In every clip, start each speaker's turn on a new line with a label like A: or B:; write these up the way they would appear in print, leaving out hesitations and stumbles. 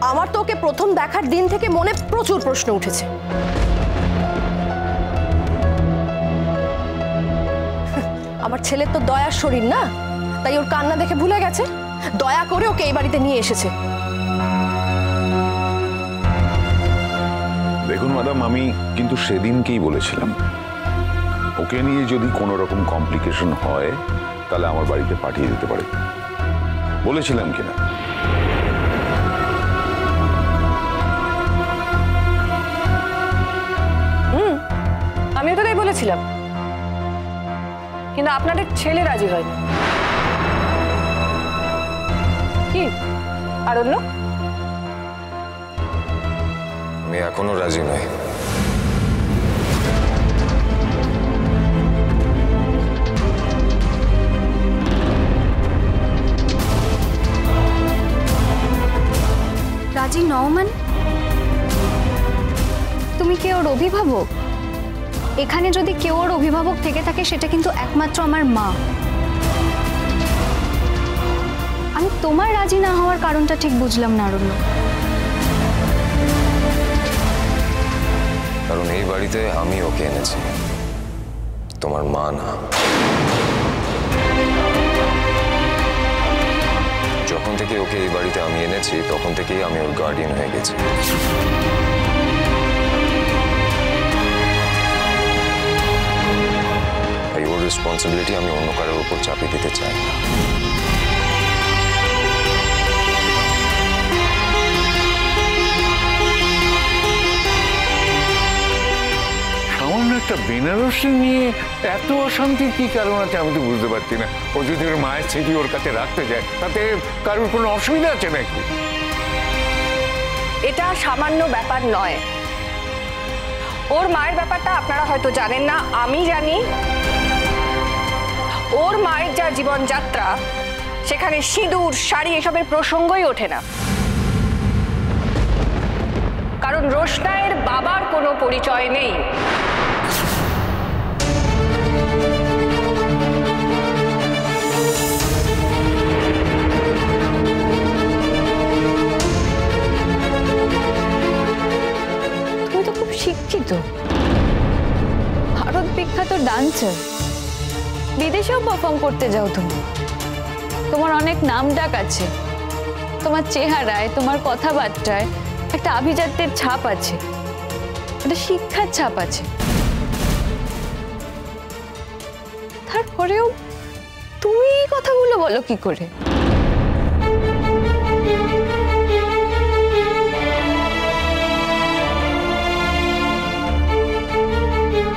A: আমার তো ওকে প্রথম দেখার দিন থেকে মনে প্রচুর প্রশ্ন উঠেছে। আমার ছেলের তো দয়ার শরীর না, তাই ওর কান্না দেখে ভুলে গেছে, দয়া করে ওকে এই বাড়িতে নিয়ে এসেছে।
B: দেখুন ম্যাডাম, আমি কিন্তু সেদিনকেই বলেছিলাম ওকে নিয়ে যদি কোনো রকম কমপ্লিকেশন হয় তাহলে আমার বাড়িতে পাঠিয়ে দিতে পারে। বলেছিলাম কিনা?
C: আমিও তো তাই বলেছিলাম, কিন্তু আপনাদের ছেলে রাজি হয়নি। কি আরণ্য?
D: আমি এখনো রাজি নই।
E: রাজি নও মানে? তুমি কি ওর অভিভাবক? এখানে যদি কেউ ওর অভিভাবক থেকে থাকে সেটা কিন্তু একমাত্র আমার মা। আমি তোমার রাজি না হওয়ার কারণটা ঠিক বুঝলাম না অরণ্য।
D: কারণ এই বাড়িতে আমি ওকে এনেছি, তোমার মা না। যখন থেকে ওকে এই বাড়িতে আমি এনেছি তখন থেকেই আমি ওর গার্ডিয়ান হয়ে গেছি। তাই ওর রেসপন্সিবিলিটি আমি অন্য কারোর উপর চাপিয়ে দিতে চাই না।
F: সামান্য একটা বেনারসি নিয়ে এত অশান্তির কি কারণ আছে আমি তো বুঝতে পারছি না। ও যদি ওর মায়ের স্মৃতি ওর কাছে রাখতে চায় তাতে কারোর কোনো অসুবিধা আছে নাকি?
C: এটা সামান্য ব্যাপার নয়। ওর মায়ের ব্যাপারটা আপনারা হয়তো জানেন না, আমি জানি। ওর মায়ের যা জীবনযাত্রা, সেখানে সিঁদুর শাড়ি এসবের প্রসঙ্গই ওঠে না। কারণ রোশনাইয়ের বাবার কোনো পরিচয় নেই।
E: তুমি তো খুব শিক্ষিত, ভারত বিখ্যাত ডান্সার, বিদেশেও পারফর্ম করতে যাও তুমি। তোমার অনেক নাম ডাক আছে, তোমার চেহারায় তোমার কথাবার্তায় একটা আভিজাত্যের ছাপ আছে, একটা শিক্ষার ছাপ আছে। তারপরেও তুমি এই কথাগুলো বলো কি করে?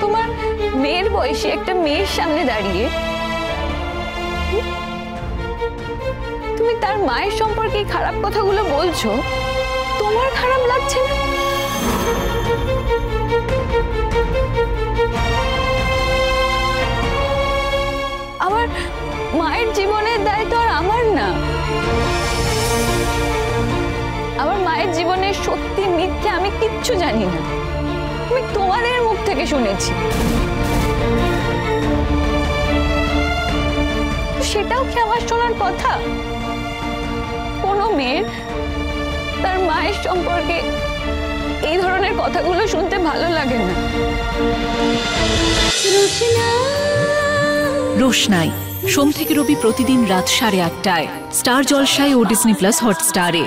E: তোমার মেয়ের বয়সী একটা মেয়ের সামনে দাঁড়িয়ে তুমি তার মায়ের সম্পর্কে খারাপ কথাগুলো বলছো, তোমার খারাপ লাগছে না? আমার মায়ের জীবনের দায় তো আর আমার না। আমার মায়ের জীবনের সত্যি মিথ্যে আমি কিচ্ছু জানি না, আমি তোমাদের মুখ থেকে শুনেছি। সেটাও কি আমার শোনার কথা? কোনো মেয়ের তার মায়ের সম্পর্কে এই ধরনের কথাগুলো শুনতে ভালো লাগে না।
G: রোশনাই সোম থেকে রবি প্রতিদিন রাত 8:30টায় স্টার জলসায় ও ডিজনি প্লাস হটস্টারে।